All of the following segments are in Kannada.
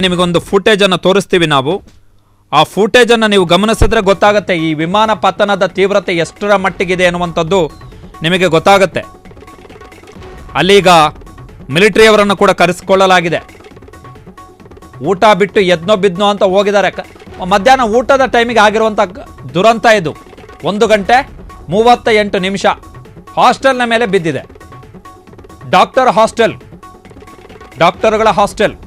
ನಿಮಗೊಂದು ಫುಟೇಜ್ ಅನ್ನು ತೋರಿಸ್ತೀವಿ ನಾವು. ಆ ಫುಟೇಜ್ ಅನ್ನು ನೀವು ಗಮನಿಸಿದ್ರೆ ಗೊತ್ತಾಗುತ್ತೆ ಈ ವಿಮಾನ ಪತನದ ತೀವ್ರತೆ ಎಷ್ಟರ ಮಟ್ಟಿಗಿದೆ ಅನ್ನುವಂಥದ್ದು ನಿಮಗೆ ಗೊತ್ತಾಗುತ್ತೆ. ಅಲ್ಲೀಗ ಮಿಲಿಟರಿಯವರನ್ನು ಕೂಡ ಕರೆಸಿಕೊಳ್ಳಲಾಗಿದೆ. ಊಟ ಬಿಟ್ಟು ಎದ್ನೋ ಬಿದ್ನೋ ಅಂತ ಹೋಗಿದ್ದಾರೆ. ಮಧ್ಯಾಹ್ನ ಊಟದ ಟೈಮಿಗೆ ಆಗಿರುವಂಥ ದುರಂತ ಇದು. 1 ಗಂಟೆ 38 ನಿಮಿಷ ಹಾಸ್ಟೆಲ್ನ ಮೇಲೆ ಬಿದ್ದಿದೆ. ಡಾಕ್ಟರ್ಗಳ ಹಾಸ್ಟೆಲ್.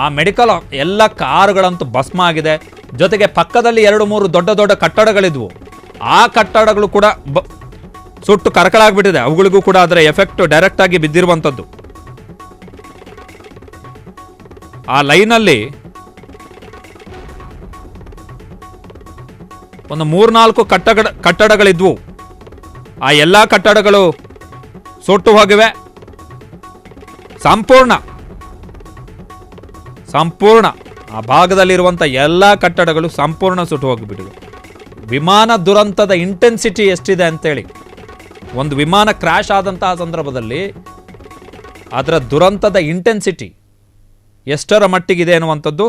ಆ ಮೆಡಿಕಲ್ ಎಲ್ಲ ಕಾರುಗಳಂತೂ ಭಸ್ಮ ಆಗಿದೆ. ಜೊತೆಗೆ ಪಕ್ಕದಲ್ಲಿ 2-3 ದೊಡ್ಡ ಕಟ್ಟಡಗಳಿದ್ವು. ಆ ಕಟ್ಟಡಗಳು ಕೂಡ ಸುಟ್ಟು ಕರಕಲಾಗ್ಬಿಟ್ಟಿದೆ. ಅವುಗಳಿಗೂ ಕೂಡ ಅದರ ಎಫೆಕ್ಟ್ ಡೈರೆಕ್ಟ್ ಆಗಿ ಬಿದ್ದಿರುವಂಥದ್ದು. ಆ ಲೈನಲ್ಲಿ ಒಂದು 3-4 ಕಟ್ಟಡಗಳಿದ್ವು. ಆ ಎಲ್ಲ ಕಟ್ಟಡಗಳು ಸುಟ್ಟು ಹೋಗಿವೆ. ಸಂಪೂರ್ಣ ಆ ಭಾಗದಲ್ಲಿರುವಂಥ ಎಲ್ಲ ಕಟ್ಟಡಗಳು ಸಂಪೂರ್ಣ ಸುಟ್ಟು ಹೋಗಿಬಿಟ್ಟಿವೆ. ವಿಮಾನ ದುರಂತದ ಇಂಟೆನ್ಸಿಟಿ ಎಷ್ಟಿದೆ ಅಂತೇಳಿ, ಒಂದು ವಿಮಾನ ಕ್ರ್ಯಾಶ್ ಆದಂತಹ ಸಂದರ್ಭದಲ್ಲಿ ಅದರ ದುರಂತದ ಇಂಟೆನ್ಸಿಟಿ ಎಷ್ಟರ ಮಟ್ಟಿಗಿದೆ ಅನ್ನುವಂಥದ್ದು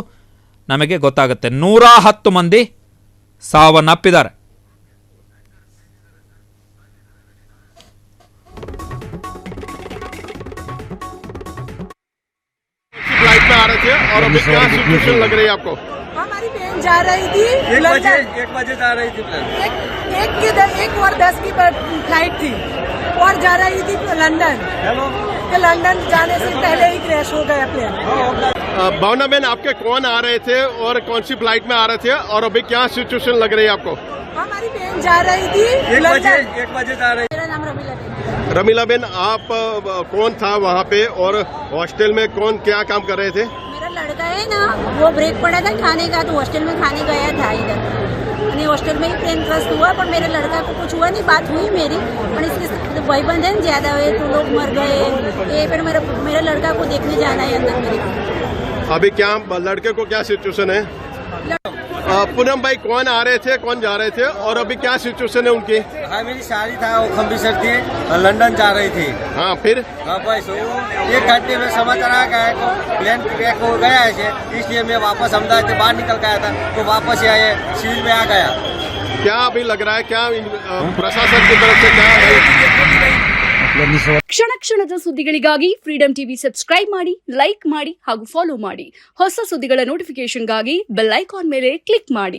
ನಮಗೆ ಗೊತ್ತಾಗುತ್ತೆ. 110 ಮಂದಿ ಸಾವನ್ನಪ್ಪಿದ್ದಾರೆ. फ्लाइट में आ रहे थे और अभी क्या सिचुएशन लग रही है आपको? हमारी बहन जा रही थी 1 बजे जा रही थी प्लेन। 1:10 की फ्लाइट थी और जा रही थी लंदन। तो लंदन जाने से पहले ही क्रैश हो गया प्लेन। भावना बहन, आपके कौन आ रहे थे और कौन सी फ्लाइट में आ रहे थे और अभी क्या सिचुएशन लग रही है आपको? हमारी बहन जा रही थी 1 बजे जा रही थी। मेरा नाम रमीला बहन। रमीला बहन, आप कौन था वहाँ पे और हॉस्टल में कौन क्या काम कर रहे थे? मेरा लड़का है ना, वो ब्रेक पड़ा था खाने का, तो हॉस्टल में खाने गया था इधर। हॉस्टल में ही प्लेन क्रैश हुआ, पर मेरे लड़का को कुछ हुआ नहीं। बात हुई मेरी, पर इसके भाईबंद है ज्यादा हुए तो लोग मर गए। ये फिर मेरे लड़का को देखने जाना है अंदर मेरे को। अभी क्या लड़के को क्या सिचुएशन है? पूनम भाई, कौन आ रहे थे कौन जा रहे थे और अभी क्या सिचुएशन है उनकी? हाँ, मेरी शादी था, वो खम्बीसर थी, लंदन जा रही थी। हाँ, फिर? हाँ बस 1 घंटे में समाचार आ गया तो प्लेन क्रैश हो गया है, इसलिए मैं वापस अहमदाबाद से बाहर निकल गया था, तो वापस आए सिविल में आ गया। क्या अभी लग रहा है, क्या प्रशासन की तरफ से क्या है? ಕ್ಷಣ ಕ್ಷಣದ ಸುದ್ದಿಗಳಿಗಾಗಿ ಫ್ರೀಡಂ ಟಿವಿ ಸಬ್ಸ್ಕ್ರೈಬ್ ಮಾಡಿ, ಲೈಕ್ ಮಾಡಿ ಹಾಗೂ ಫಾಲೋ ಮಾಡಿ. ಹೊಸ ಸುದ್ದಿಗಳ ನೋಟಿಫಿಕೇಶನ್ಗಾಗಿ ಬೆಲ್ ಐಕಾನ್ ಮೇಲೆ ಕ್ಲಿಕ್ ಮಾಡಿ.